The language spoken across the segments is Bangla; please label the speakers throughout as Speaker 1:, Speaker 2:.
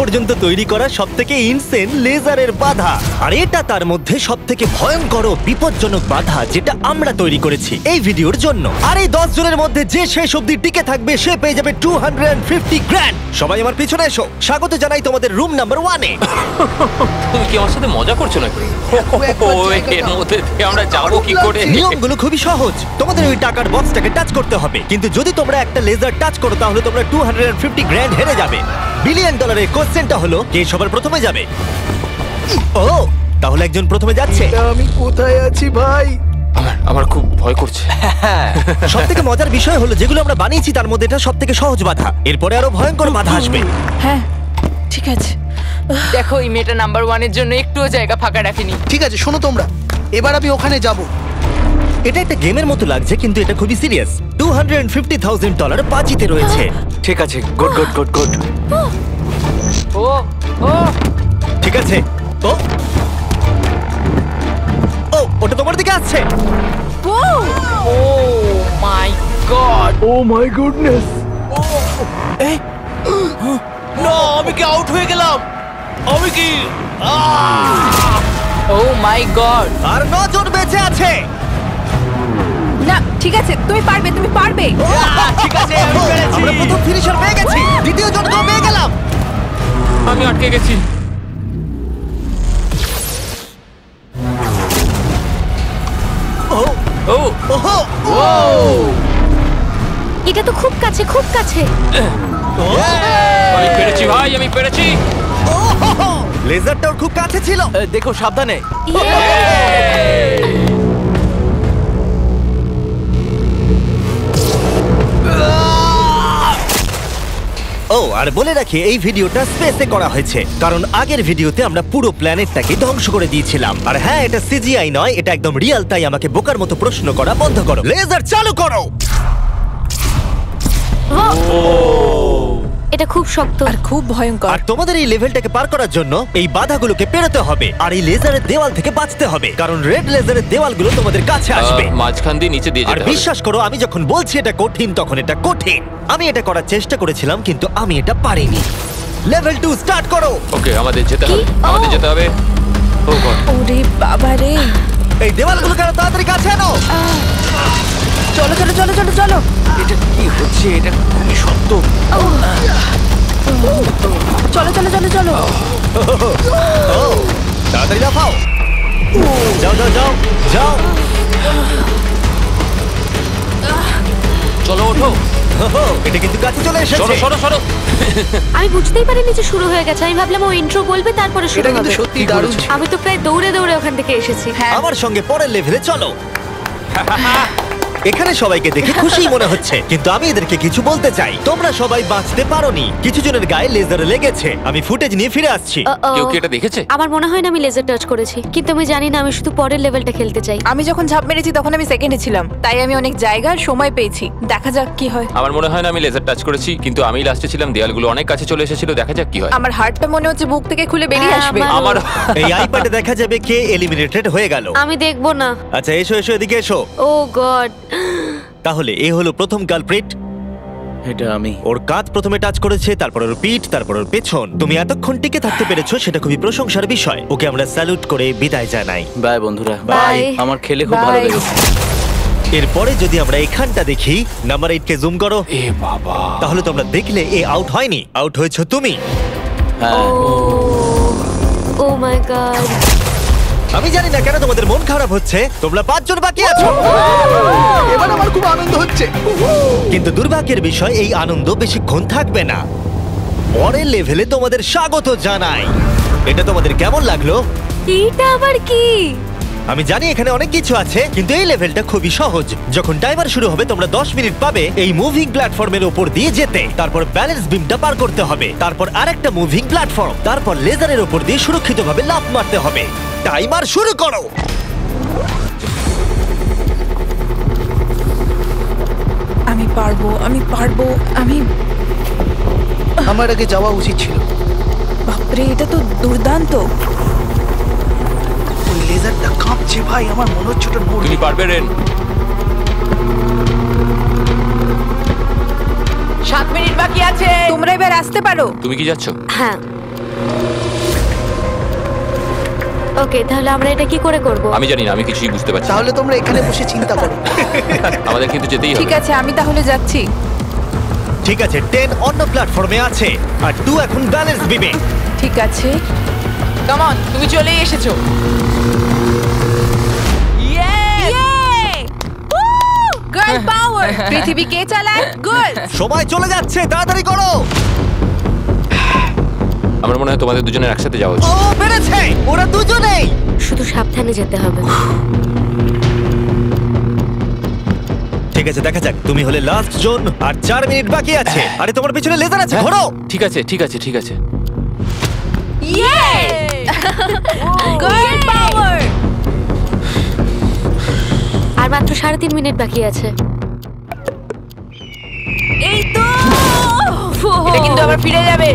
Speaker 1: পর্যন্ত তৈরি করা সবথেকে ইনসেন লেজারের বাধা, আর এটা তার মধ্যে সবথেকে ভয়ঙ্কর ও বিপজ্জনক বাধা যেটা আমরা তৈরি করেছি এই ভিডিওর জন্য। আর এই 10 জনের মধ্যে যে শেষ অবধি টিকে থাকবে সে পেয়ে যাবে 250 গ্র্যান্ড। সবাই আমার পিছনে এসো, স্বাগত জানাই তোমাদের রুম নাম্বার 1 এ।
Speaker 2: তুমি কি আমার সাথে মজা করছো নাকি? এর মধ্যে থেকে আমরা যাবো কি করে?
Speaker 1: নিয়মগুলো খুবই সহজ, তোমাদের ওই টাকার বক্সটাকে টাচ করতে হবে, কিন্তু যদি তোমরা একটা লেজার টাচ করো তাহলে তোমরা 250 গ্র্যান্ড হেরে যাবে। $1 বিলিয়ন কোশ্চেনটা হলো কে সবার প্রথমে যাবে। ও, তাহলে একজন প্রথমে যাচ্ছে।
Speaker 3: আমি কোথায় আছি ভাই?
Speaker 2: আমার খুব ভয় করছে।
Speaker 1: সবথেকে মজার বিষয় হলো যেগুলো আমরা বানিয়েছি তার মধ্যে এটা সবথেকে সহজ বাধা, এরপরে আরো ভয়ঙ্কর বাধা আসবে।
Speaker 4: হ্যাঁ ঠিক আছে। দেখো এই মেয়েটা নাম্বার 1 এর জন্য একটুও জায়গা ফাঁকা রাখেনি।
Speaker 3: ঠিক আছে শোনো তোমরা, এবার আমি ওখানে যাব।
Speaker 1: এটা একটা গেমের মতো লাগছে কিন্তু এটা খুবই সিরিয়াস। $250,000 বাজিতে রয়েছে।
Speaker 2: ঠিক আছে, গুড গুড গুড গুড।
Speaker 4: ও ও
Speaker 1: ঠিক আছে। ও ও, ওটা তোমার দিকে আসছে।
Speaker 4: ও মাই গড,
Speaker 3: ও মাই গুডনেস।
Speaker 2: না, আমি কি আউট হয়ে গেলাম? আমি কি?
Speaker 4: ও মাই গড।
Speaker 1: আর 9 জন বেঁচে আছে।
Speaker 4: না ঠিক আছে, তুমি পারবে, তুমি পারবে।
Speaker 1: ঠিক আছে, আমি পেরেছি। আমরা প্রথম ফিনিশার পেয়ে গেছি, দ্বিতীয় জনকেও পেয়ে গেলাম।
Speaker 2: আমি আটকে গেছি।
Speaker 1: ও
Speaker 2: ও
Speaker 1: ওহো,
Speaker 2: ও
Speaker 5: এটা তো খুব কাছে, খুব কাছে।
Speaker 2: আমি পেরেছি ভাই, আমি পেরেছি।
Speaker 1: ওহো, লেজারটাও খুব কাছে ছিল।
Speaker 2: দেখো সাবধানে।
Speaker 1: ও, আর বলে রাখি এই ভিডিওটা স্পেসে করা হয়েছে কারণ আগের ভিডিওতে আমরা পুরো প্ল্যানেটটাকে ধ্বংস করে দিয়েছিলাম। আর হ্যাঁ, এটা সিজিআই নয়, এটা একদম রিয়েল, তাই আমাকে বোকার মতো প্রশ্ন করা বন্ধ করো। লেজার চালু করো।
Speaker 5: এটা খুব শক্ত
Speaker 4: আর খুব ভয়ঙ্কর।
Speaker 1: আর তোমাদের এই লেভেলটাকে পার করার জন্য এই বাধাগুলোকে পেরোতে হবে আর এই লেজারের দেওয়াল থেকে বাঁচতে হবে, কারণ রেড লেজারের দেওয়ালগুলো তোমাদের কাছে আসবে।
Speaker 2: মাঝখান দিয়ে নিচে দিয়ে
Speaker 1: আর
Speaker 2: যেতে হবে।
Speaker 1: বিশ্বাস করো, আমি যখন বলছি এটা কঠিন তখন এটা কঠিন। আমি এটা করার চেষ্টা করেছিলাম কিন্তু আমি এটা পারিনি। লেভেল 2 স্টার্ট করো।
Speaker 2: ওকে, আমাদের যেতে হবে, আমাদের যেতে হবে। ও গড,
Speaker 4: ওরে বাবা রে।
Speaker 1: এই দেওয়ালগুলো কেন তাড়াতাড়ি কাছে আনো।
Speaker 4: চলো চলো চলো চলো চলো।
Speaker 2: এটা কি হচ্ছে? এটা খুবই শক্ত।
Speaker 4: চলো চলো চলো চলো।
Speaker 1: ও, তাড়াতাড়ি লাফাও। যাও যাও যাও যাও।
Speaker 2: চলো ওঠো।
Speaker 1: ওহো, এটা কিন্তু কাছে চলে
Speaker 2: সরো
Speaker 1: এসেছে।
Speaker 2: সরো সরো।
Speaker 5: আমি বুঝতেই পারিনি যে শুরু হয়ে গেছে। আমি ভাবলাম ও ইন্ট্রো বলবে তারপরে শুরু
Speaker 3: এটা কিন্তু
Speaker 5: হবে।
Speaker 3: সত্যি দারুণ ছিল।
Speaker 5: আমি তো প্রায় দৌড়ে দৌড়ে ওখান থেকে এসেছি।
Speaker 4: হ্যাঁ
Speaker 1: আমার সঙ্গে পরের লেভেলে চলো। এখানে সবাইকে দেখে খুশি মনে হচ্ছে কিন্তু আমি এদেরকে কিছু বলতে চাই। তোমরা সবাই বাঁচতে পারোনি, কিছু জনের গায়ে লেজার লেগেছে। আমি ফুটেজ নিয়ে ফিরে আসছি।
Speaker 5: Uh-oh.
Speaker 2: কেউ কি এটা দেখেছে?
Speaker 5: আমার মনে হয় না আমি লেজার টাচ করেছি, কিন্তু আমি জানি না, আমি শুধু পরের লেভেলটা খেলতে চাই।
Speaker 4: আমি যখন ঝাঁপ মেরেছি তখন আমি সেকেন্ডে ছিলাম, তাই আমি অনেক জায়গার সময় পেয়েছি। দেখা যাক কি হয়।
Speaker 2: আমার মনে হয় না আমি লেজার টাচ করেছি, কিন্তু আমি লাস্টে ছিলাম, দেয়ালগুলো অনেক কাছে চলে এসেছিল। দেখা যাক কি হয়।
Speaker 4: আমার হার্টটা মনে হচ্ছে বুক থেকে খুলে বেরিয়ে
Speaker 5: হ্যাঁ,
Speaker 4: আসবে।
Speaker 2: আমার
Speaker 1: এই আইপ্যাডে দেখা যাবে কে এলিমিনেটেড হয়ে গেল।
Speaker 5: আমি দেখবো না।
Speaker 1: আচ্ছা, এসো এসো, এদিকে এসো।
Speaker 5: ও গড।
Speaker 1: তাহলে এ হলো প্রথম কালপ্রিট।
Speaker 3: এটা আমি।
Speaker 1: ওর কাঁধ প্রথমে টাচ করেছে, তারপর ওর পিঠ, তারপর ওর পেছন। তুমি এতক্ষণ টিকে থাকতে পেরেছো, সেটা খুবই প্রশংসার বিষয়। ওকে আমরা স্যালুট করে বিদায় জানাই।
Speaker 3: বাই বন্ধুরা।
Speaker 5: বাই।
Speaker 3: আমার খেলে খুব ভালো
Speaker 4: Bye.
Speaker 3: লেগেছে।
Speaker 1: এরপরে যদি আমরা এখানটা দেখি, নাম্বার 8 কে জুম করো,
Speaker 2: এ বাবা,
Speaker 1: তাহলে তোমরা দেখলে এ আউট হয়নি, আউট হয়েছো তুমি।
Speaker 3: হ্যাঁ,
Speaker 5: ও মাই গড।
Speaker 1: আমি জানি না কেন তোমাদের মন খারাপ হচ্ছে, তোমরা 5 জন বাকি আছো।
Speaker 3: এবার আমার খুব আনন্দ হচ্ছে।
Speaker 1: কিন্তু দুর্ভাগ্যের বিষয়, এই আনন্দ বেশিক্ষণ থাকবে না। পরের লেভেলে তোমাদের স্বাগত জানাই। এটা তোমাদের কেমন লাগলো?
Speaker 5: এটা আবার কি?
Speaker 1: আমি জানি এখানে অনেক কিছু আছে, কিন্তু এই লেভেলটা খুবই সহজ। যখন টাইমার শুরু হবে তোমরা 10 মিনিট পাবে এই মুভিং প্ল্যাটফর্মের উপর দিয়ে যেতে। তারপর ব্যালেন্স বিমটা পার করতে হবে, তারপর আরেকটা মুভিং প্ল্যাটফর্ম, তারপর লেজারের উপর দিয়ে সুরক্ষিতভাবে লাফ মারতে হবে। টাইমার শুরু করো।
Speaker 4: আমি পারবো, আমি পারবো, আমি।
Speaker 3: আমার আগে যাওয়া উচিত ছিল।
Speaker 4: বাপরে, এটা তো দুর্দান্ত।
Speaker 3: ওই লেজারটা কাঁপছে ভাই, আমার মনে হচ্ছে ওটা নড়বে।
Speaker 2: তুমি পারবে রেন।
Speaker 4: 7 মিনিট বাকি আছে, তোমরা এবার আসতে পারো।
Speaker 2: তুমি কি যাচ্ছ?
Speaker 5: হ্যাঁ। ওকে, তাহলে আমরা এটা কি করে করব?
Speaker 2: আমি জানি না, আমি কিছুই বুঝতে পারছি না।
Speaker 3: তাহলে তোমরা এখানে বসে চিন্তা করো।
Speaker 2: আমাদের কিন্তু যেতেই হবে।
Speaker 4: ঠিক আছে, আমি তাহলে যাচ্ছি।
Speaker 1: ঠিক আছে, 10 অন্য প্ল্যাটফর্মে আছে আর 2 এখন ব্যালেন্স বিমে।
Speaker 4: ঠিক আছে, কাম অন, তুমি চলেই এসেছো। গার্ল পাওয়ার, পৃথিবী কে চালায়? গার্ল।
Speaker 1: সময় চলে যাচ্ছে, তাড়াতাড়ি করো।
Speaker 2: আমার মনে হয় তোমাদের দুজনের একসাথে যাওয়া উচিত।
Speaker 1: ও পেরেছে, ওরা দুজনেই।
Speaker 5: শুধু সাবধানে যেতে হবে।
Speaker 1: ঠিক আছে, দেখা যাক। তুমি হলে লাস্ট জোন আর 4 মিনিট বাকি আছে। আরে তোমার পিছনে লেজার আছে, ঘোরো।
Speaker 2: ঠিক আছে, ঠিক আছে, ঠিক আছে।
Speaker 4: গার্ল পাওয়ার।
Speaker 5: আর মাত্র 3.5 মিনিট বাকি আছে।
Speaker 4: এই তো, এটা কিন্তু আবার ফিরে যাবে।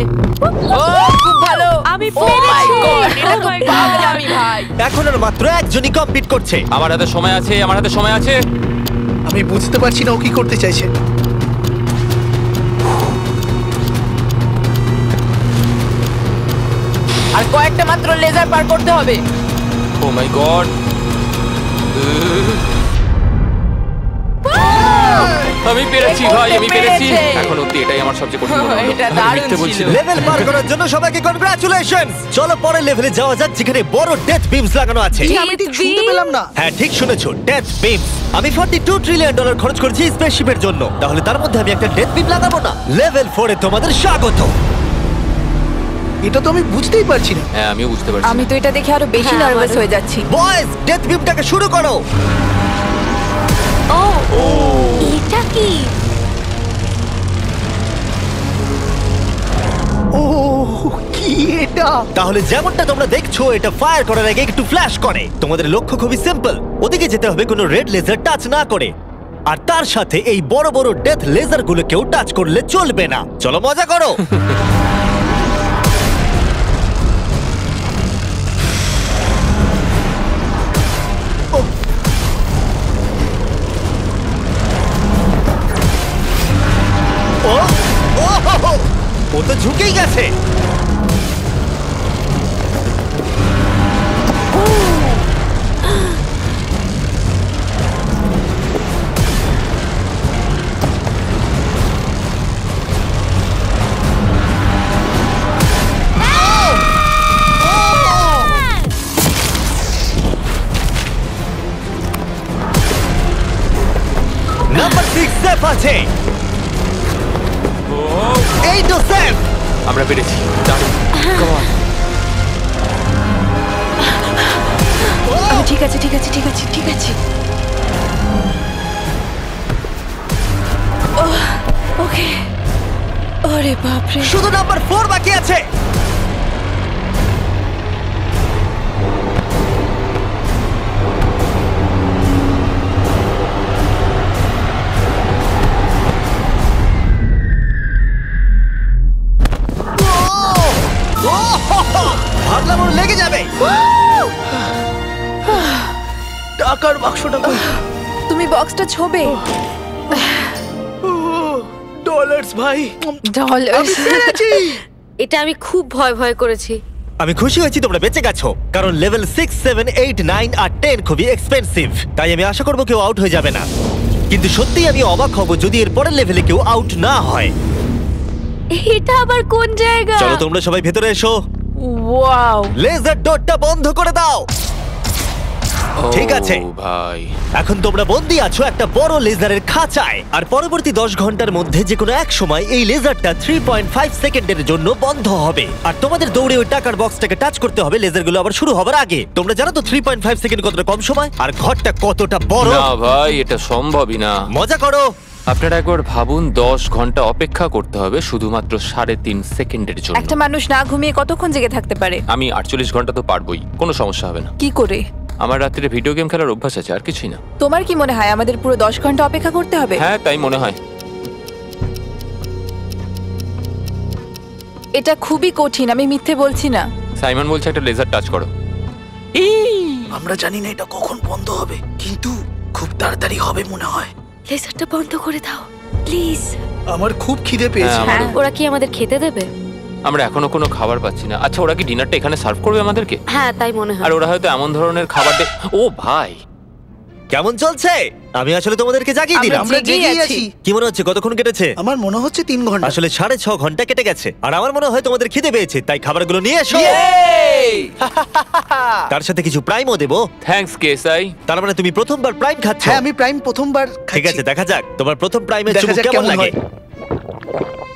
Speaker 4: ও খুব ভালো,
Speaker 5: আমি
Speaker 4: Oh my
Speaker 5: পেরেছি।
Speaker 4: God, এটা তো
Speaker 5: Oh my God.
Speaker 4: পাগলামি ভাই।
Speaker 1: এখন আর মাত্র একজনই কমপ্লিট করছে।
Speaker 2: আমার হাতে সময় আছে, আমার হাতে সময় আছে।
Speaker 3: আমি বুঝতে পারছি না ও কি করতে চাইছে।
Speaker 4: আর কয়েকটা মাত্র লেজার পার করতে হবে।
Speaker 2: ও মাই গড। আমি পেরেছি ভাই, আমি পেরেছি।
Speaker 4: পেরেছে।
Speaker 2: এখন অবধি এটাই আমার সবচেয়ে কঠিন মনে হলো।
Speaker 4: এটা
Speaker 2: আমি
Speaker 4: দারুণ
Speaker 2: মিথ্যে বলছি
Speaker 4: ছিল।
Speaker 2: না।
Speaker 1: লেভেল পার করার জন্য সবাইকে কনগ্রাচুলেশনস। চলো পরের লেভেলে যাওয়া যাক, যেখানে বড় ডেথ বিমস লাগানো আছে।
Speaker 3: আমি ঠিক শুনতে পেলাম না।
Speaker 1: হ্যাঁ, ঠিক শুনেছো, ডেথ বিমস। আমি $42 ট্রিলিয়ন খরচ করেছি স্পেসশিপের জন্য, তাহলে তার মধ্যে আমি একটা ডেথ বিম লাগাবো না? লেভেল 4 এ তোমাদের স্বাগত।
Speaker 3: এটা তো আমি বুঝতেই পারছি না।
Speaker 2: হ্যাঁ, আমিও বুঝতে পারছি।
Speaker 4: আমি তো এটা দেখে আরো বেশি
Speaker 5: হ্যাঁ,
Speaker 4: নার্ভাস
Speaker 5: আমারও।
Speaker 4: হয়ে যাচ্ছি।
Speaker 1: বয়েজ, ডেথ বিমটাকে শুরু করো।
Speaker 5: ও, এটা কি?
Speaker 3: ও কি এটা?
Speaker 1: তাহলে যেমনটা তোমরা দেখছো, এটা ফায়ার করার আগে একটু ফ্ল্যাশ করে। তোমাদের লক্ষ্য খুবই সিম্পল, ওদিকে যেতে হবে কোনো রেড লেজার টাচ না করে। আর তার সাথে এই বড় বড় ডেথ লেজার গুলোকেও টাচ করলে চলবে না। চলো মজা করো। ও ও হো, হো, ও তো ঝুঁকেই গেছে। নাম্বার 6 সেফ আছে। এই তো সেফ।
Speaker 2: আমরা পেরেছি। দারুণ। Come on.
Speaker 4: ঠিক আছে, ঠিক আছে, ঠিক আছে, ঠিক আছে। ওকে। ওরে বাপরে।
Speaker 1: শুধু নাম্বার 4 বাকি আছে। ভাবলাম ওর লেগে যাবে।
Speaker 3: টাকার বাক্সটা কই?
Speaker 4: তুমি বক্সটা ছোবে।
Speaker 3: ডলার্স ভাই।
Speaker 4: ডলার।
Speaker 3: আমি পেরেছি।
Speaker 5: এটা আমি খুব ভয় ভয় করেছি।
Speaker 1: আমি খুশি হয়েছি তোমরা বেঁচে গেছো, কারণ লেভেল 6, 7, 8, 9 আর 10 খুবই এক্সপেন্সিভ। তাই আমি আশা করবো কেউ আউট হয়ে যাবে না। কিন্তু সত্যিই আমি অবাক হব যদি এর পরের লেভেলে কেউ আউট না হয়।
Speaker 5: এটা আবার কোন জায়গা?
Speaker 1: চলো তোমরা সবাই ভেতরে এসো।
Speaker 4: ওয়াও।
Speaker 1: লেজার ডটটা বন্ধ করে দাও। ঠিক আছে।
Speaker 2: ও ভাই।
Speaker 1: এখন তোমরা বন্দি আছো একটা বড় লেজারের খাঁচায়, আর পরবর্তী 10 ঘন্টার মধ্যে যে কোনো এক সময় এই লেজারটা 3.5 সেকেন্ডের জন্য বন্ধ হবে। আর তোমাদের দৌড়ে ওই টাকার বক্সটাকে টাচ করতে হবে লেজারগুলো আবার শুরু হবার আগে। তোমরা জানো তো 3.5 সেকেন্ড কতটা কম সময়, আর ঘরটা কতটা বড়।
Speaker 2: না ভাই, এটা সম্ভবই না।
Speaker 1: মজা করো।
Speaker 2: আপনারা একবার ভাবুন, 10 ঘন্টা অপেক্ষা করতে হবে শুধুমাত্র 3.5 সেকেন্ডের জন্য।
Speaker 4: একটা মানুষ না ঘুমিয়ে কতক্ষণ জেগে থাকতে পারে?
Speaker 2: আমি 48 ঘন্টা তো পারবোই, কোনো সমস্যা হবে না।
Speaker 4: কি করে?
Speaker 2: আমার রাত্রে ভিডিও গেম খেলার অভ্যাস আছে, আর কিছুই না।
Speaker 4: তোমার কি মনে হয় আমাদের পুরো 10 ঘন্টা অপেক্ষা করতে হবে?
Speaker 2: হ্যাঁ, তাই মনে হয়।
Speaker 4: এটা খুবই কঠিন, আমি মিথ্যে বলছি না।
Speaker 2: সাইমন বলছে একটা লেজার টাচ করো।
Speaker 3: আমরা জানি না এটা কখন বন্ধ হবে, কিন্তু খুব তাড়াতাড়ি হবে মনে হয়।
Speaker 5: লেজারটা বন্ধ করে দাও প্লিজ।
Speaker 3: আমার খুব খিদে পেয়েছে।
Speaker 2: হ্যাঁ, আমারও।
Speaker 5: ওরা কি আমাদের খেতে দেবে?
Speaker 2: আমরা এখনো কোনো খাবার পাচ্ছি না। আচ্ছা, ওরা কি ডিনারটা এখানে সার্ভ করবে আমাদেরকে?
Speaker 5: হ্যাঁ তাই মনে হয়।
Speaker 2: আর ওরা হয়তো এমন ধরনের খাবার ও ভাই,
Speaker 1: কেমন চলছে? আমি আসলে তোমাদেরকে জাগিয়ে দিলাম।
Speaker 3: আমরা জেগেই আছি।
Speaker 1: কি মনে হচ্ছে কতক্ষণ কেটেছে?
Speaker 3: আমার মনে হচ্ছে 3 ঘন্টা।
Speaker 1: আসলে 6.5 ঘন্টা কেটে গেছে। আর আমার মনে হয় তোমাদের খিদে পেয়েছে, তাই খাবারগুলো নিয়ে এসো। তার সাথে কিছু প্রাইমও দেবো।
Speaker 2: থ্যাঙ্কস কেসাই।
Speaker 1: তার মানে তুমি প্রথমবার প্রাইম খাচ্ছ?
Speaker 3: হ্যাঁ, আমি প্রাইম প্রথমবার খাচ্ছি।
Speaker 1: ঠিক আছে, দেখা যাক তোমার প্রথম প্রাইমের
Speaker 3: দেখা
Speaker 1: চুমুক
Speaker 3: যাক
Speaker 1: কেমন
Speaker 3: কেমন
Speaker 1: লাগে।
Speaker 3: হয়।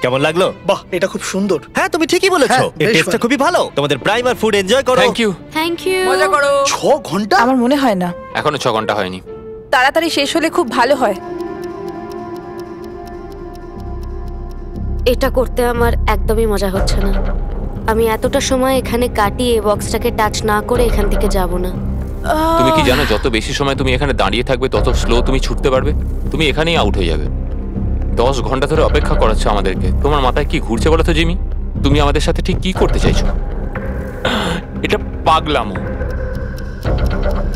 Speaker 1: কেমন লাগলো?
Speaker 3: বাহ, এটা খুব সুন্দর।
Speaker 1: হ্যাঁ, তুমি ঠিকই বলেছো।
Speaker 3: হ্যাঁ,
Speaker 1: এর
Speaker 3: বেশ
Speaker 1: টেস্টটা
Speaker 3: ভালো।
Speaker 1: খুবই ভালো। তোমাদের প্রাইম আর ফুড এনজয় করো।
Speaker 2: Thank you.
Speaker 5: Thank you.
Speaker 4: মজা করো।
Speaker 3: 6 ঘন্টা?
Speaker 6: আমার মনে হয় না,
Speaker 2: এখনো 6 ঘন্টা হয়নি।
Speaker 6: তাড়াতাড়ি শেষ হলে খুব ভালো হয়।
Speaker 5: এটা করতে আমার একদমই মজা হচ্ছে না। আমি এতটা সময় এখানে কাটিয়ে বক্সটাকে টাচ না করে এখান থেকে যাব না।
Speaker 2: তুমি কি জানো যত বেশি সময় তুমি এখানে দাঁড়িয়ে থাকবে তত স্লো তুমি ছুটতে পারবে। তুমি এখানেই আউট হয়ে যাবে। 10 ঘন্টা ধরে অপেক্ষা করাচ্ছ আমাদেরকে। তোমার মাথায় কি ঘুরছে বলো তো জিমি? তুমি আমাদের সাথে ঠিক কি করতে চাইছো? এটা পাগলামো।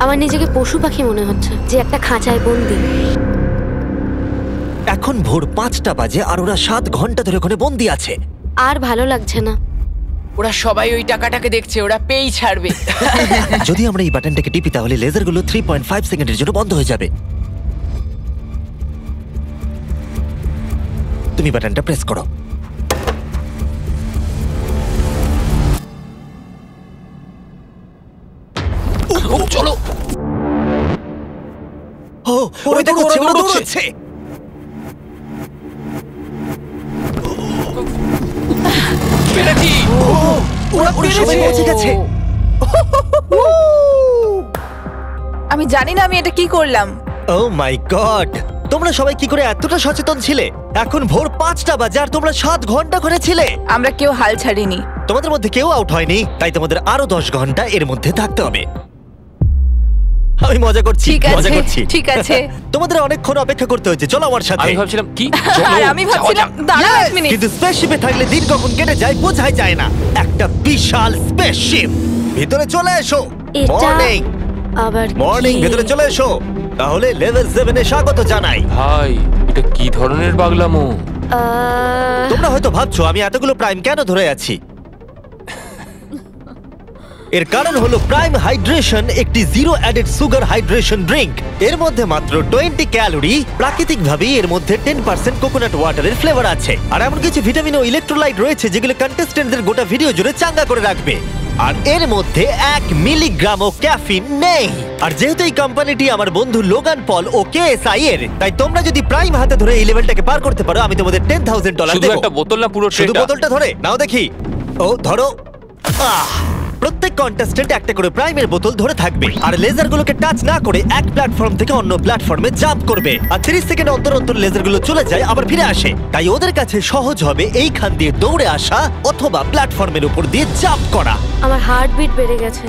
Speaker 5: আমার নিজেকে পশু পাখি মনে হচ্ছে যে একটা খাঁচায় বন্দি।
Speaker 1: এখন ভোর 5টা বাজে আর ওরা 7 ঘন্টা ধরে ওখানে বন্দি আছে।
Speaker 5: আর ভালো লাগছে না।
Speaker 4: ওরা সবাই ওই টাকাটাকে দেখছে, ওরা পেই ছাড়বে।
Speaker 1: যদি আমরা এই বাটনটাকে টিপি তাহলে লেজারগুলো 3.5 সেকেন্ডের জন্য বন্ধ হয়ে যাবে। তুমি বাটনটা প্রেস করো।
Speaker 2: চলো।
Speaker 1: ও, ওরা দৌড়চ্ছে, ওরা দৌড়চ্ছে।
Speaker 2: পেরেছি।
Speaker 1: ওরা সবাই পৌঁছে গেছে।
Speaker 6: আমি জানি না আমি এটা কি করলাম।
Speaker 1: ও মাই গড, তোমরা সবাই কি করে এতটা সচেতন ছিলে? এখন ভোর 5টা বাজে আর তোমরা 7 ঘন্টা করে ছিলে।
Speaker 6: আমরা কেউ হাল ছাড়িনি।
Speaker 1: তোমাদের মধ্যে কেউ আউট হয়নি, তাই তোমাদের আরো 10 ঘন্টা এর মধ্যে থাকতে হবে। আমি মজা করছি,
Speaker 6: ঠিক
Speaker 1: মজা
Speaker 6: আছে,
Speaker 1: করছি।
Speaker 6: ঠিক আছে।
Speaker 1: তোমাদের অনেকক্ষণ অপেক্ষা করতে হয়েছে, চলো আমার সাথে।
Speaker 2: আমি ভাবছিলাম কি
Speaker 6: আর আমি ভাবছিলাম দাঁড়াও এক মিনিট।
Speaker 1: কিন্তু স্পেসশিপে থাকলে দিন কখন কেটে যায় বোঝাই যায় না। একটা বিশাল স্পেসশিপ। ভিতরে চলে এসো।
Speaker 5: এটা
Speaker 1: মর্নিং,
Speaker 5: আবার
Speaker 1: মর্নিং,
Speaker 5: কি?
Speaker 1: ভিতরে চলে এসো। তাহলে লেভেল 7 এ স্বাগত জানাই।
Speaker 2: ভাই, এটা কি ধরনের পাগলামো?
Speaker 1: তোমরা হয়তো ভাবছো আমি এতগুলো প্রাইম কেন ধরে আছি। এর কারণ হলো প্রাইম হাইড্রেশন একটি zero added sugar hydration drink. এর মধ্যে মাত্র 20 ক্যালোরি। প্রাকৃতিকভাবেই এর মধ্যে 10% কোকোনাট ওয়াটারের ফ্লেভার আছে। আর এমন কিছু ভিটামিন ও ইলেকট্রোলাইট রয়েছে যেগুলো কন্টেস্টেন্টদের গোটা ভিডিও জুড়ে চাঙ্গা করে রাখবে। আর এর মধ্যে 1 মিলিগ্রামও ক্যাফিন নেই। আর যেহেতু এই কোম্পানিটি আমার বন্ধু লোগান পল ও কেএসআই এর, তাই তোমরা যদি প্রাইম হাতে ধরে এই লেভেলটাকে পার করতে পারো আমি তোমাদের $10,000
Speaker 2: শুধু
Speaker 1: দেবো।
Speaker 2: একটা বোতল না পুরো
Speaker 1: শুধু
Speaker 2: ট্রেটা?
Speaker 1: বোতলটা ধরে নাও দেখি। ও ধরো। প্রত্যেক কন্টেস্টেন্ট একটা করে প্রাইমের বোতল ধরে থাকবে আর লেজারগুলোকে টাচ না করে এক প্ল্যাটফর্ম থেকে অন্য প্ল্যাটফর্মে জাম্প করবে। আর 30 সেকেন্ড অন্তর অন্তর লেজারগুলো চলে যায় আবার ফিরে আসে। তাই ওদের কাছে সহজ হবে এইখান দিয়ে দৌড়ে আসা অথবা প্ল্যাটফর্মের উপর দিয়ে জাম্প করা।
Speaker 5: আমার হার্টবিট বেড়ে গেছে।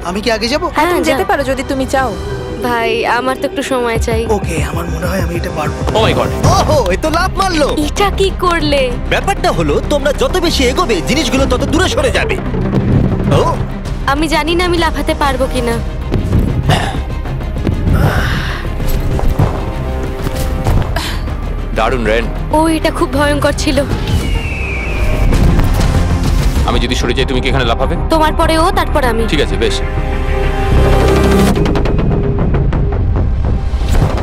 Speaker 3: আমি কি আগে যাব?
Speaker 6: হ্যাঁ, তুমি যেতে
Speaker 5: যাও।
Speaker 6: পারো যদি তুমি চাও।
Speaker 5: ভাই আমার তো একটু সময় চাই।
Speaker 3: ওকে, আমার মনে হয় আমি এটা পারবো।
Speaker 2: ও মাই গড।
Speaker 1: ওহো, এ তো লাভ মারলো।
Speaker 5: এটা কি করলে?
Speaker 1: ব্যাপারটা হলো তোমরা যত বেশি এগোবে জিনিসগুলো তত দূরে সরে যাবে। ও,
Speaker 5: আমি জানি না আমি লাফাতে পারবো কিনা।
Speaker 2: দারুণ রেন।
Speaker 5: ও এটা খুব ভয়ঙ্কর ছিল।
Speaker 2: আমি যদি সরে যাই তুমি কি এখানে লাফাবে?
Speaker 5: তোমার পরে ও, তারপর আমি।
Speaker 2: ঠিক আছে, বেশ।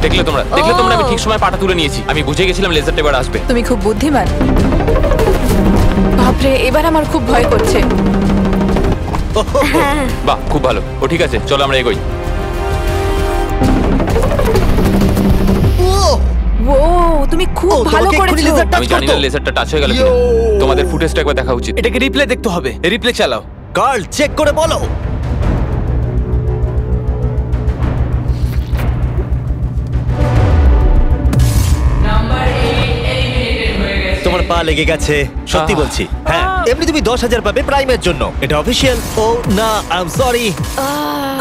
Speaker 2: দেখলে তোমরা আমি ঠিক সময় পাটা তুলে নিয়েছি। আমি বুঝে গেছিলাম লেজারটা এবার আসবে।
Speaker 6: তুমি খুব বুদ্ধিমান। বাপরে, এবার আমার খুব ভয় করছে।
Speaker 2: বাহ, খুব ভালো। ও ঠিক আছে, চলো আমরা এগোই।
Speaker 6: ও, তুমি খুব
Speaker 1: ও,
Speaker 6: ভালো
Speaker 1: তোমাকে এক্ষুনি
Speaker 6: করেছো।
Speaker 1: laser touch
Speaker 2: আমি জানি না
Speaker 1: করতো।
Speaker 2: লেজারটা টাচ হয়ে গেল কিনা। তোমাদের ফুটেজটা একবার দেখা উচিত।
Speaker 7: এটাকে রিপ্লে দেখতে হবে। রিপ্লে চালাও।
Speaker 1: কার্ল চেক করে বলো। তোমার পা লেগে গেছে, সত্যি বলছি। হ্যাঁ, এমনি তুমি 10,000 পাবে প্রাইমের জন্য, এটা অফিসিয়াল। ও না, আই এম সরি।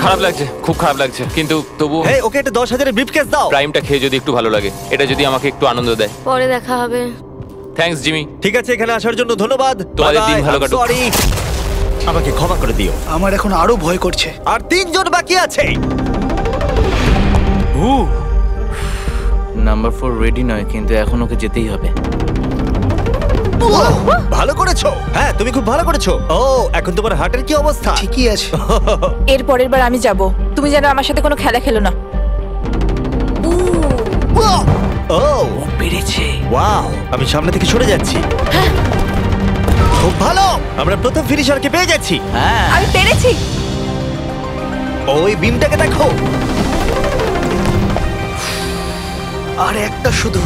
Speaker 2: খারাপ লাগছে, খুব খারাপ লাগছে, কিন্তু তবু
Speaker 1: হ্যাঁ, ওকে একটা 10,000 এর ব্রিফকেস দাও।
Speaker 2: প্রাইমটা খেয়ে যদি একটু ভালো লাগে, এটা যদি আমাকে একটু আনন্দ দেয়।
Speaker 5: পরে দেখা হবে।
Speaker 2: Thanks Jimmy.
Speaker 1: ঠিক আছে, এখানে আসার জন্য ধন্যবাদ।
Speaker 2: তোমাদের দিন ভালো কাটুক।
Speaker 1: সরি, আমাকে ক্ষমা করে দিও।
Speaker 3: আমার এখন আরো ভয় করছে।
Speaker 1: আর 3 জন বাকি আছে।
Speaker 7: নাম্বার 4 রেডি নয়, কিন্তু এখন ওকে যেতেই হবে।
Speaker 1: ভালো করেছো। হ্যাঁ, তুমি খুব ভালো করেছো। ও, এখন তোমার হার্টের কি অবস্থা?
Speaker 3: ঠিকই আছে।
Speaker 6: এর পরের বার আমি যাব, তুমি যেন আমার সাথে কোনো খেলা খেলো না।
Speaker 1: ও,
Speaker 3: পেরেছে।
Speaker 1: ওয়াও, আমি সামনে থেকে সরে যাচ্ছি। খুব ভালো, আমরা প্রথম ফিনিশারকে পেয়ে যাচ্ছি।
Speaker 3: হ্যাঁ,
Speaker 6: আমি পেরেছি।
Speaker 1: ওই বিমটাকে দেখো।
Speaker 3: আর একটা শুধু।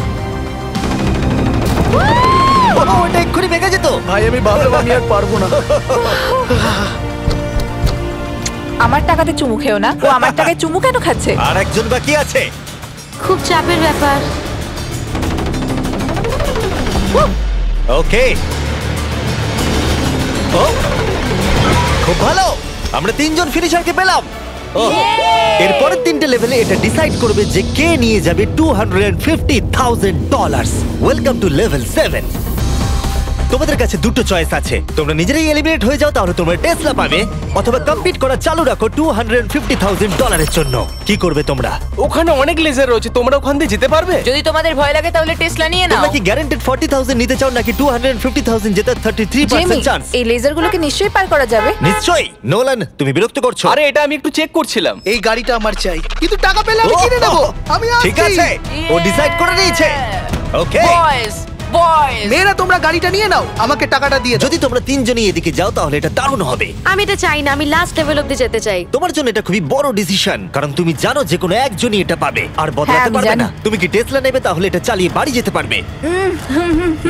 Speaker 1: ওটা এক্ষুনি ভেঙে যেত।
Speaker 3: ভাই আমি ভাবলাম আমি আর পারবো না।
Speaker 6: আমার টাকাতে চুমু খেও না। ও আমার টাকায় চুমু কেন খাচ্ছে?
Speaker 1: আর একজন বাকি আছে।
Speaker 5: খুব চাপের ব্যাপার।
Speaker 1: ওকে, ও খুব ভালো, আমরা তিনজন ফিনিশারকে পেলাম। ও, এরপরের তিনটে লেভেলে এটা ডিসাইড করবে যে কে নিয়ে যাবে $250,000। Welcome to level 7। তোমাদের কাছে দুটো চয়েস আছে, তোমরা নিজেরাই এলিমিনেট হয়ে যাও তাহলে তোমরা টেসলা পাবে, অথবা কম্পিট করা চালু রাখো $250,000 জন্য। কি করবে তোমরা?
Speaker 7: ওখানে অনেক লেজার রয়েছে, তোমরা ওখান দিয়ে যেতে পারবে?
Speaker 4: যদি তোমাদের ভয় লাগে তাহলে টেসলা নিয়ে নাও।
Speaker 1: তোমরা কি গ্যারান্টেড 40,000 নিতে চাও নাকি 250,000 জেতার 33% চান্স?
Speaker 6: এই লেজারগুলোকে নিশ্চয়ই পার করা যাবে।
Speaker 1: নিশ্চয়ই। নোলান, তুমি বিরক্ত করছো।
Speaker 7: আরে এটা আমি একটু চেক করছিলাম।
Speaker 3: এই গাড়িটা আমার চাই, কিন্তু টাকা পেলে আমি কিনে নেবো। আমি
Speaker 1: ঠিক আছে, ও ডিসাইড করে নিয়েছে। ওকে,
Speaker 4: বয়েজ বয়েজ,
Speaker 3: মেয়েরা তোমরা গাড়িটা নিয়ে নাও, আমাকে টাকাটা দিয়ে দাও।
Speaker 1: যদি তোমরা তিনজনই এদিকে যাও তাহলে এটা দারুণ হবে।
Speaker 5: আমি এটা চাই না, আমি লাস্ট লেভেল অব্দি যেতে চাই।
Speaker 1: তোমার জন্য এটা খুবই বড় ডিসিশন, কারণ তুমি জানো যে কোনো একজনই এটা পাবে আর বদলাতে
Speaker 6: আমি
Speaker 1: পারবে
Speaker 6: জানি।
Speaker 1: না। তুমি কি টেসলা নেবে তাহলে এটা চালিয়ে বাড়ি যেতে পারবে।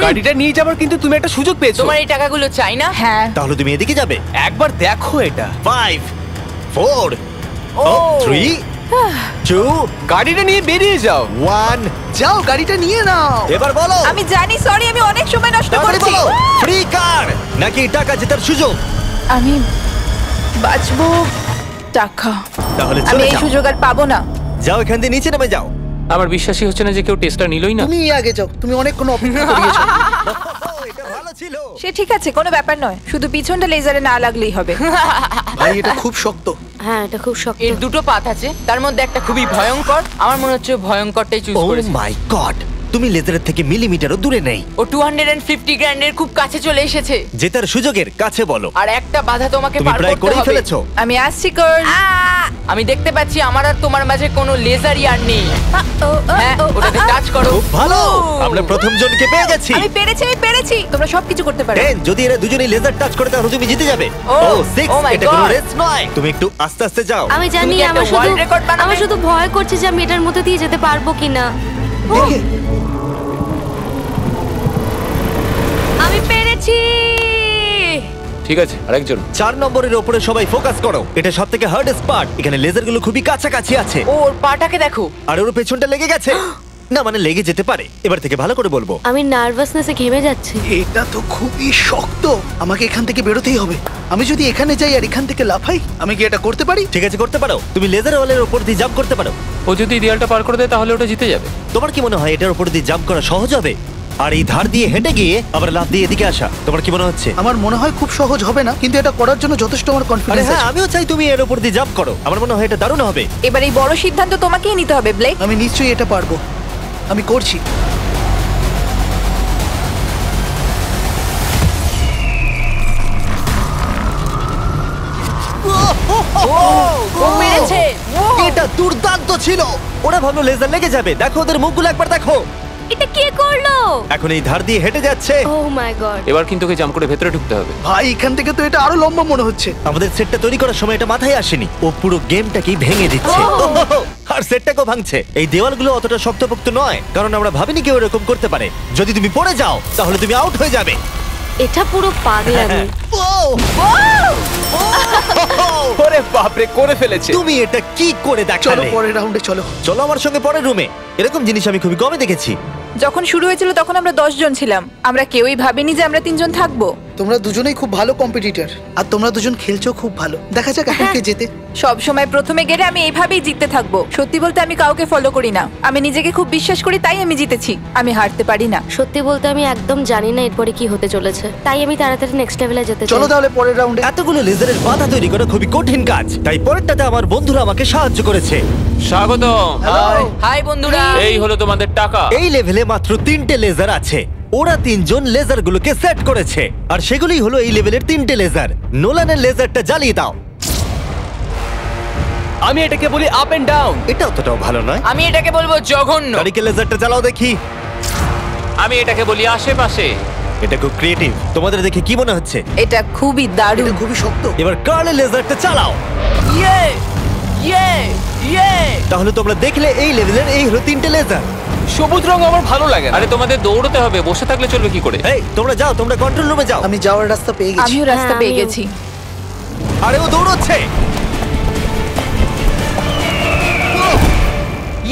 Speaker 7: গাড়িটা নিয়ে যাবার কিন্তু তুমি একটা সুযোগ পেয়েছো।
Speaker 4: তোমার এই টাকাগুলো চাই না?
Speaker 6: হ্যাঁ,
Speaker 1: তাহলে তুমি এদিকে যাবে।
Speaker 7: একবার দেখো এটা।
Speaker 1: 5 4 3 2
Speaker 7: গাড়িটা নিয়ে বেরিয়ে যাও।
Speaker 1: 1।
Speaker 3: যাও গাড়িটা নিয়ে নাও।
Speaker 1: এবার বলো,
Speaker 6: আমি জানি, সরি, আমি অনেক সময় নষ্ট
Speaker 1: তাড়াতাড়ি
Speaker 6: করেছি।
Speaker 1: বলো, ফ্রি কার নাকি টাকা জেতার সুযোগ?
Speaker 6: আমি বাঁচবো টাকা।
Speaker 1: তাহলে
Speaker 6: আমি
Speaker 1: চলে
Speaker 6: এই
Speaker 1: যাও।
Speaker 6: সুযোগ আর পাবো না।
Speaker 1: যাও এখান দিয়ে নিচে নেমে যাও।
Speaker 2: আমার বিশ্বাসই হচ্ছে না যে কেউ টেস্টটা নিলই না।
Speaker 3: তুমি আগে যাও, তুমি অনেকক্ষণ অপেক্ষা করিয়েছো।
Speaker 1: এটা ভালো ছিল।
Speaker 6: সে ঠিক আছে, কোনো ব্যাপার নয়, শুধু পিছনটা লেজারে না লাগলেই হবে।
Speaker 3: ভাই এটা খুব শক্ত।
Speaker 5: হ্যাঁ, এটা খুব শক্ত।
Speaker 4: এর দুটো পাত আছে, তার মধ্যে একটা খুবই ভয়ঙ্কর। আমার মনে হচ্ছে ও ভয়ঙ্করটাই চুজ
Speaker 1: ও
Speaker 4: করেছে।
Speaker 1: মাই গড, তুমি লেজারের থেকে মিলিমিটারও দূরে নেই।
Speaker 4: ও 250 গ্র্যান্ডের খুব কাছে চলে এসেছে।
Speaker 1: জেতার সুযোগের কাছে বলো।
Speaker 4: আর একটা বাধা তোমাকে
Speaker 1: তুমি
Speaker 4: পার
Speaker 1: প্রায়
Speaker 4: করতে
Speaker 1: করেই
Speaker 4: হবে।
Speaker 1: ফেলেছো।
Speaker 6: আমি আসছি কর।
Speaker 4: আমি দেখতে পাচ্ছি আমার আর তোমার মাঝে কোনো লেজারই আর নেই। হ্যাঁ, ওটাকে টাচ করো।
Speaker 1: খুব ভালো, আমরা প্রথম জনকে পেয়ে গেছি।
Speaker 6: আমি পেরেছি। তোমরা সবকিছু করতে পারো।
Speaker 1: 10, যদি এরা দুজনেই লেজার টাচ করে তাহলে তুমি জিতে যাবে।
Speaker 4: ও,
Speaker 1: 6,
Speaker 4: oh my
Speaker 1: এটা কোনো
Speaker 4: God.
Speaker 1: রেস নয়। তুমি একটু আস্তে আস্তে যাও।
Speaker 5: আমি
Speaker 4: তুমি
Speaker 5: জানি,
Speaker 4: কি একটা
Speaker 5: আমার শুধু
Speaker 4: world record বানাবে?
Speaker 5: আমার শুধু ভয় করছে যে আমি এটার মধ্যে দিয়ে যেতে পারবো কিনা।
Speaker 3: দেখে
Speaker 5: আমি পেরেছি।
Speaker 2: ঠিক আছে, আরেকজন।
Speaker 1: 4 নম্বরের উপরে সবাই ফোকাস করো। এটা সবথেকে হার্ডেস্ট পার্ট। এখানে লেজারগুলো খুবই কাছাকাছি আছে
Speaker 4: ওর পাটাকে দেখো।
Speaker 1: আর ওর পেছনটা লেগে গেছে। না মানে লেগে যেতে পারে। এবার থেকে ভালো করে বলবো।
Speaker 5: আমি নার্ভাসনেসে ঘেমে যাচ্ছি।
Speaker 3: এটা তো খুবই শক্ত, আমাকে এখান থেকে বেরোতেই হবে। আমি যদি এখানে যাই আর এখান থেকে লাফাই, আমি কি এটা করতে পারি?
Speaker 1: ঠিক আছে, করতে পারো। তুমি লেজার ওয়ালের উপর দিয়ে জাম্প করতে পারো।
Speaker 2: ও যদি দেয়ালটা পার করে দেয় তাহলে ওটা জিতে যাবে।
Speaker 1: তোমার কি মনে হয় এটার উপর দিয়ে জাম্প করা সহজ হবে? আর এই ধার দিয়ে হেঁটে গিয়ে আবার লাফ দিয়ে এদিকে আসা, তোমার কি মনে হচ্ছে?
Speaker 3: আমার মনে হয় খুব সহজ হবে না, কিন্তু এটা করার জন্য যথেষ্ট আমার
Speaker 1: আরে
Speaker 3: কনফিডেন্স
Speaker 1: হ্যাঁ,
Speaker 3: আছে।
Speaker 1: আমিও চাই তুমি এর উপর দিয়ে জাম্প করো। আমার মনে হয় এটা দারুণ হবে।
Speaker 6: এবার এই বড় সিদ্ধান্ত তোমাকেই নিতে হবে, ব্লেক।
Speaker 3: আমি নিশ্চয়ই এটা পারবো, আমি করছি।
Speaker 4: ও পেরেছে।
Speaker 1: এটা দুর্দান্ত ছিল। ওরা ভাবলো লেজার লেগে যাবে। দেখো ওদের মুখগুলো একবার দেখো।
Speaker 5: এটা কে করলো?
Speaker 1: এখন এই ধার দিয়ে হেঁটে যাচ্ছে।
Speaker 5: ও মাই গড।
Speaker 2: এবার কিন্তু ওকে জাম্প করে ভেতরে ঢুকতে হবে।
Speaker 3: ভাই এখান থেকে তো এটা আরো লম্বা মনে হচ্ছে।
Speaker 1: আমাদের সেটটা তৈরি করার সময় এটা মাথায় আসেনি। ও পুরো গেমটাকেই ভেঙে দিচ্ছে। আর সেটটাকেও ভাঙছে। এই দেওয়ালগুলো অতটা শক্তপোক্ত নয়, কারণ আমরা ভাবিনি কেউ এরকম করতে পারে। যদি তুমি পড়ে যাও তাহলে তুমি আউট হয়ে যাবে।
Speaker 5: এটা পুরো পাগলামি।
Speaker 7: ওরে বাপরে, করে ফেলেছে।
Speaker 1: তুমি এটা কি করে
Speaker 3: চলো
Speaker 1: দেখালে?
Speaker 3: পরের রাউন্ডে চলো।
Speaker 1: চলো আমার সঙ্গে পরের রুমে। এরকম জিনিস আমি খুবই কমে দেখেছি।
Speaker 6: যখন শুরু হয়েছিল তখন আমরা 10 জন ছিলাম। আমরা কেউই ভাবিনি যে আমরা 3 জন থাকবো।
Speaker 3: তোমরা দুজনেই খুব ভালো কম্পিটিটর, আর তোমরা দুজন খেলছো খুব ভালো। দেখা যাক এখন কে জেতে।
Speaker 6: সব সময় প্রথমে গেলে আমি এইভাবেই জিততে থাকবো। সত্যি বলতে আমি কাউকে ফলো করি না, আমি নিজেকে খুব বিশ্বাস করি, তাই আমি জিতেছি। আমি হারতে পারি না।
Speaker 5: সত্যি বলতে আমি একদম জানি না এরপরে কি হতে চলেছে, তাই আমি তাড়াতাড়ি নেক্সট লেভেলে যেতে চাই।
Speaker 3: চলো তাহলে পরের রাউন্ডে।
Speaker 1: এতগুলো লেজারের বাধা তৈরি করা খুবই কঠিন কাজ, তাই পরেরটাতে আমার বন্ধুরা আমাকে সাহায্য করেছে।
Speaker 2: স্বাগতম।
Speaker 4: হাই বন্ধুরা।
Speaker 2: এই হলো তোমাদের টাকা।
Speaker 1: এই লেভেলে মাত্র 3টে লেজার আছে, ওরা তিনজন লেজারগুলোকে সেট করেছে আর সেগুলি হলো এই লেভেলের 3টে লেজার। নোলানের লেজারটা জ্বালিয়ে দাও।
Speaker 7: আমি এটাকে বলি আপ এন্ড ডাউন।
Speaker 1: এটা অতটাও ভালো নয়।
Speaker 4: আমি এটাকে বলবো জঘন্য।
Speaker 1: কারিকে লেজারটা জ্বালাও দেখি।
Speaker 2: আমি এটাকে বলি আশেপাশে।
Speaker 1: এটা খুব ক্রিয়েটিভ। তোমাদের দেখে কি মনে হচ্ছে?
Speaker 6: এটা খুবই
Speaker 3: এটা
Speaker 6: দারুণ।
Speaker 3: খুবই শক্ত।
Speaker 1: এবার কার্লের লেজারটা চালাও।
Speaker 4: ইয়ে ইয়ে ইয়ে।
Speaker 1: তাহলে তোমরা দেখলে এই লেভেলের এই হলো 3টে লেজার।
Speaker 7: সবুজ রং আমার ভালো লাগে না।
Speaker 2: আরে তোমাদের দৌড়তে হবে, বসে থাকলে চলবে কি করে?
Speaker 1: এই তোমরা যাও, তোমরা কন্ট্রোল রুমে যাও।
Speaker 3: আমি যাওয়ার রাস্তা পেয়ে গেছি।
Speaker 6: আমিও রাস্তা
Speaker 5: হ্যাঁ,
Speaker 6: পেয়ে
Speaker 5: আমিও।
Speaker 6: গেছি।
Speaker 1: আরে ও দৌড়চ্ছে।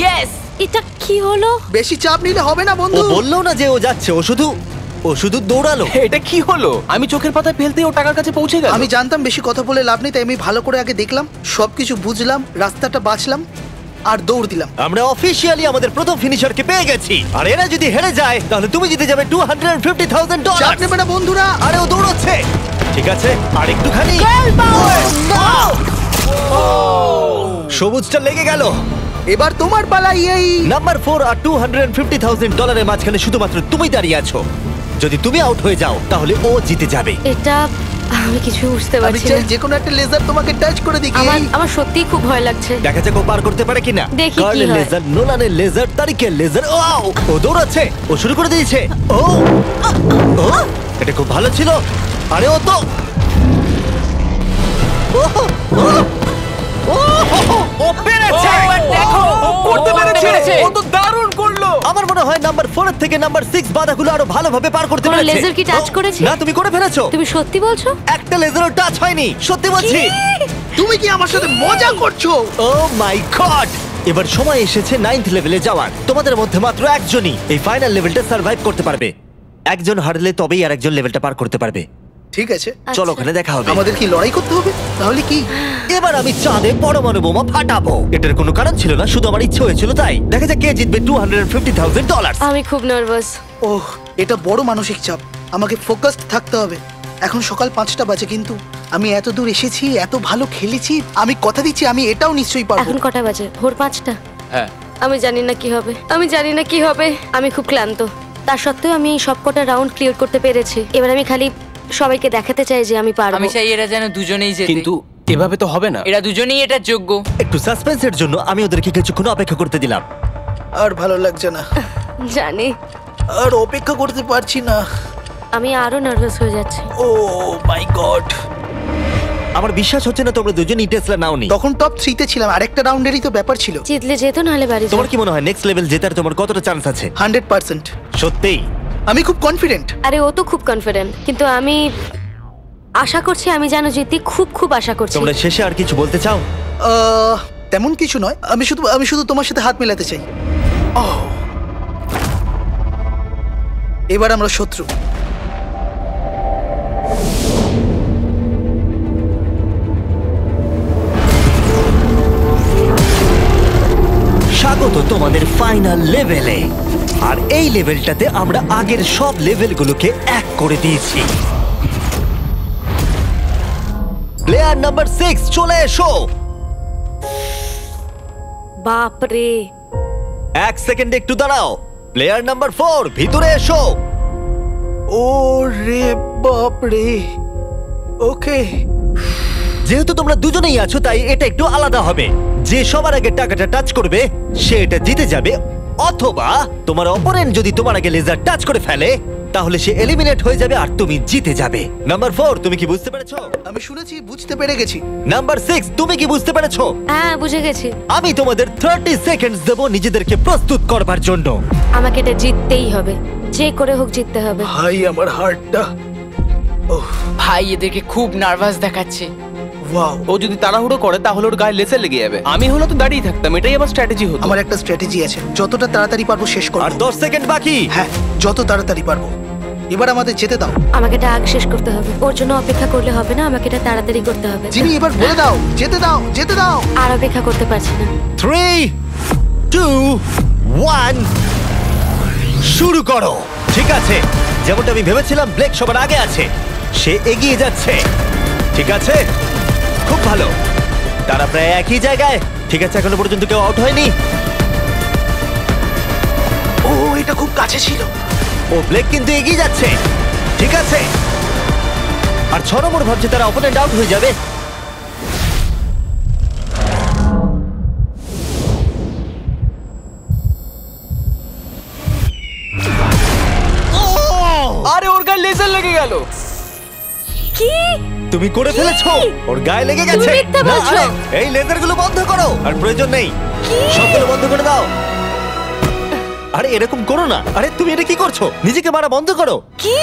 Speaker 4: ইয়েস।
Speaker 5: এটা কি হলো?
Speaker 3: বেশি চাপ নিলে হবে না
Speaker 1: ও
Speaker 3: বন্ধু।
Speaker 1: বললো না যে ও যাচ্ছে, ও শুধু দৌড়ালো।
Speaker 7: এটা কি হলো? আমি চোখের পাতায় ফেলতে ও টাকার কাছে পৌঁছে গেল।
Speaker 3: আমি জানতাম বেশি কথা বলে লাভ নেই, তাই আমি ভালো করে আগে দেখলাম, সবকিছু বুঝলাম, রাস্তাটা বাঁচলাম আর দৌড় দিলাম।
Speaker 1: আমরা অফিশিয়ালি আমাদের প্রথম ফিনিশারকে পেয়ে গেছি। আর এরা যদি হেরে যায় তাহলে তুমি জিতে যাবে $250,000।
Speaker 3: চাপ নেবে না বন্ধুরা।
Speaker 1: আরে ও দৌড়চ্ছে। ঠিক আছে, আর একটুখানি। সবুজটা লেগে গেল।
Speaker 3: এবার তোমার পালা। এই
Speaker 1: নাম্বার 4 আর $250,000 মাঝখানে শুধুমাত্র তুমি দাঁড়িয়ে আছো। যদি তুমি আউট হয়ে যাও তাহলে ও জিতে যাবে।
Speaker 5: এটা আমি কিছু বুঝতে
Speaker 3: আমি
Speaker 5: পারছি
Speaker 3: চাই
Speaker 5: না।
Speaker 3: যে কোনো একটা লেজার তোমাকে টাচ করে দিই।
Speaker 5: আমার সত্যিই খুব ভয় লাগছে।
Speaker 1: দেখা যাক ও পার করতে পারে কিনা।
Speaker 5: দেখি কি
Speaker 1: কার্লের
Speaker 5: হয়।
Speaker 1: লেজার, নোলানের লেজার, তারিকের লেজার। ও দৌড়াচ্ছে। ও শুরু করে দিয়েছে। ও এটা খুব ভালো ছিল। আরে ও তো ও পেরেছে।
Speaker 4: দেখো
Speaker 7: ও করতে পেরেছে। ও তো দারুণ করলো।
Speaker 1: আমার মনে হয় নাম্বার 4 এর থেকে নাম্বার 6 বাধাগুলো আরো ভালোভাবে পার করতে
Speaker 5: তোমার
Speaker 1: পেরেছে।
Speaker 5: লেজার কি টাচ
Speaker 1: ও,
Speaker 5: করেছে?
Speaker 1: না, তুমি করে ফেলেছো।
Speaker 5: তুমি সত্যি বলছো?
Speaker 1: একটা লেজারও টাচ হয়নি, সত্যি বলছি।
Speaker 3: তুমি কি আমার সাথে মজা করছো?
Speaker 1: ও মাই গড! এবার সময় এসেছে 9th লেভেলে যাওয়ার। তোমাদের মধ্যে মাত্র একজনই এই ফাইনাল লেভেলটা সার্ভাইভ করতে পারবে। একজন হারলে তবেই আর একজন লেভেলটা পার করতে পারবে।
Speaker 3: ঠিক আছে,
Speaker 1: চলো
Speaker 5: আচ্ছা।
Speaker 1: ওখানে দেখা হবে।
Speaker 3: আমাদের কি লড়াই করতে হবে? তাহলে কি?
Speaker 1: এবার আমি চাঁদে পরমাণু বোমা ফাটাবো। এটার কোনো কারণ ছিল না, শুধু আমার ইচ্ছে হয়েছিল তাই। দেখা যাক কে জিতবে $250,000।
Speaker 5: আমি খুব নার্ভাস।
Speaker 3: ওহ, এটা বড় মানসিক চাপ। আমাকে ফোকাসড থাকতে হবে। এখন সকাল 5টা বাজে, কিন্তু আমি এত দূর এসেছি, এত ভালো খেলেছি। আমি কথা দিচ্ছি আমি এটাও নিশ্চয়ই পারবো।
Speaker 5: এখন কটা বাজে? ভোর 5টা।
Speaker 2: হ্যাঁ।
Speaker 5: আমি জানি না কি হবে। আমি খুব ক্লান্ত। তার সত্ত্বেও আমি এই সবকটা রাউন্ড ক্লিয়ার করতে পেরেছি। এবার আমি খালি সবাইকে দেখাতে চাই যে আমি পারবো।
Speaker 4: আমি চাই এরা যেন দুজনেই জেতে।
Speaker 7: কিন্তু এভাবে তো হবে না।
Speaker 4: এরা দুজনেই এটার যোগ্য।
Speaker 1: একটু সাসপেন্সের জন্য আমি ওদেরকে কিছুক্ষণ অপেক্ষা করতে দিলাম।
Speaker 3: আর ভালো লাগছে না,
Speaker 5: জানি।
Speaker 3: আর অপেক্ষা করতে পারছি না।
Speaker 5: আমি আরো নার্ভাস হয়ে যাচ্ছি।
Speaker 3: ও মাই গড!
Speaker 1: আমার বিশ্বাস হচ্ছে না তোমরা দুজনই টেসলা নাওনি।
Speaker 3: তখন টপ 3 তে ছিলাম, আরেকটা রাউন্ডেরই তো ব্যাপার ছিল।
Speaker 5: জিতলে যেত, নাহলে বাড়ি
Speaker 1: তোমার
Speaker 5: যাও।
Speaker 1: কি মনে হয় নেক্সট লেভেল জেতার তোমার কতটা চান্স আছে?
Speaker 3: 100%।
Speaker 1: সত্যিই?
Speaker 3: আমি খুব কনফিডেন্ট।
Speaker 5: আরে ও তো খুব কনফিডেন্ট, কিন্তু আমি আশা করছি আমি যেন জিতি। খুব আশা করছি।
Speaker 1: তোমরা শেষে আর কিছু বলতে চাও?
Speaker 3: তেমন কিছু নয়, আমি শুধু তোমার সাথে হাত মেলাতে চাই। এবার আমরা শত্রু।
Speaker 1: স্বাগত তোমাদের ফাইনাল লেভেলে। আর এই লেভেলটাতে আমরা আগের সব লেভেলগুলোকে এক করে দিয়েছি। প্লেয়ার নাম্বার 6 চলে এসো।
Speaker 5: বাপ রে!
Speaker 1: 1 সেকেন্ড একটু দাঁড়াও। প্লেয়ার নাম্বার 4 ভিতরে এসো।
Speaker 3: ও রে বাপ রে। ওকে,
Speaker 1: যেহেতু তোমরা দুজনেই আছো তাই এটা একটু আলাদা হবে। যে সবার আগে টাকাটা টাচ করবে সে এটা জিতে যাবে, অথবা তোমার অপোনেন্ট যদি তোমার আগে লেজার টাচ করে ফেলে তাহলে সে এলিমিনেট হয়ে যাবে আর তুমি জিতে যাবে। নাম্বার 4 তুমি কি বুঝতে পেরেছো?
Speaker 3: আমি শুনেছি, বুঝতে পেরে গেছি।
Speaker 1: নাম্বার 6 তুমি কি বুঝতে পেরেছো?
Speaker 5: হ্যাঁ, বুঝে গেছি।
Speaker 1: আমি তোমাদের 30 সেকেন্ডস দেব নিজেদেরকে প্রস্তুত করবার জন্য।
Speaker 5: আমাকে এটা জিততেই হবে, যে করে হোক জিততে হবে।
Speaker 3: ভাই, আমার হার্টটা।
Speaker 4: ভাই এদেরকে খুব নার্ভাস দেখাচ্ছে।
Speaker 3: ওয়াও!
Speaker 7: ও যদি তাড়াহুড়ো করে তাহলে ওর গায়ে লেসে লেগে যাবে। আমি হলো তো দাঁড়িয়ে থাকতাম, এটাই আমার স্ট্র্যাটেজি হতো।
Speaker 3: আমার একটা স্ট্র্যাটেজি আছে, যতটা তাড়াতাড়ি পারবো শেষ করব।
Speaker 1: আর 10 সেকেন্ড বাকি।
Speaker 3: হ্যাঁ, যত তাড়াতাড়ি পারবো। এবার আমাদের যেতে দাও।
Speaker 5: আমাকে এটা আগ শেষ করতে হবে। ওর জন্য অপেক্ষা করলে হবে না, আমাকে এটা তাড়াতাড়ি করতে হবে।
Speaker 3: জিমি, এবার বলে দাও, যেতে দাও, যেতে দাও।
Speaker 5: আর অপেক্ষা করতে পারছি না।
Speaker 1: 3 2 1 শুরু করো। ঠিক আছে, যেমনটা আমি ভেবেছিলাম ব্লেক সবার আগে আছে। সে এগিয়ে যাচ্ছে। ঠিক আছে, খুব ভালো। তারা প্রায় একই জায়গায়। ঠিক আছে, এখনো পর্যন্ত কেউ আউট হয়নি।
Speaker 3: ও, এটা খুব কাছে ছিল।
Speaker 1: ও ব্লেক কিন্তু এগিয়ে যাচ্ছে। ঠিক আছে, আর 6 নম্বর ভাবছে তারা অপোনেন্ট আউট হয়ে যাবে।
Speaker 7: আরে ওর গায়ে লেজার লেগে গেল।
Speaker 5: কি?
Speaker 1: তুমি করে ফেলেছো, ওর গায়ে লেগে গেছে।
Speaker 5: তুমি মিথ্যা
Speaker 1: না,
Speaker 5: বলছো।
Speaker 1: আরে, এই লেজারগুলো বন্ধ করো, আর প্রয়োজন নেই, সবগুলো বন্ধ করে দাও। আরে এরকম করো না। আরে তুমি এটা কি করছো? নিজেকে মারা বন্ধ করো।
Speaker 5: কি?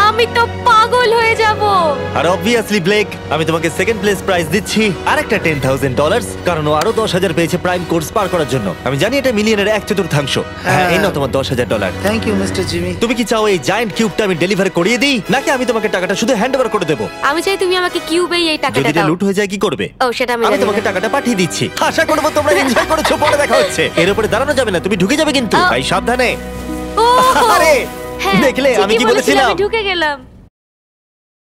Speaker 5: আমি তো পাগল হয়ে যাব।
Speaker 1: আর অবভিয়াসলি ব্লেক, আমি তোমাকে সেকেন্ড প্লেস প্রাইজ দিচ্ছি আর একটা $10,000, কারণ ও আরো 10,000 পেয়েছে প্রাইম কোর্স পার করার জন্য। আমি জানি এটা মিলিয়নের 1/4। হ্যাঁ, এই নাও তোমার $10,000।
Speaker 3: Thank you mister Jimmy.
Speaker 1: তুমি কি চাও এই জায়ান্ট কিউবটা আমি ডেলিভার করিয়ে দিই, নাকি আমি তোমাকে টাকাটা শুধু হ্যান্ড ওভার করে দেবো?
Speaker 5: আমি চাই তুমি আমাকে কিউবেই এই
Speaker 1: যদি
Speaker 5: টাকাটা
Speaker 1: এটা
Speaker 5: দাও।
Speaker 1: লুট হয়ে যায় কি করবে?
Speaker 5: ও সেটা আমি
Speaker 1: আমি
Speaker 5: জানি
Speaker 1: তোমাকে
Speaker 5: না।
Speaker 1: টাকাটা পাঠিয়ে দিচ্ছি। আশা করবো তোমরা এনজয় করেছো। পরে দেখা হচ্ছে। এর উপরে দাঁড়ানো যাবে না, তুমি ঢুকে যাবে কিন্তু।
Speaker 5: আহ।
Speaker 1: ভাই সাবধানে।
Speaker 5: ও,
Speaker 1: আরে
Speaker 5: হ্যাঁ,
Speaker 1: দেখলে আমি
Speaker 5: ঠিকই
Speaker 1: কি
Speaker 5: বলেছিলে,
Speaker 1: বলেছিলাম?
Speaker 5: আমি ঢুকে গেলাম।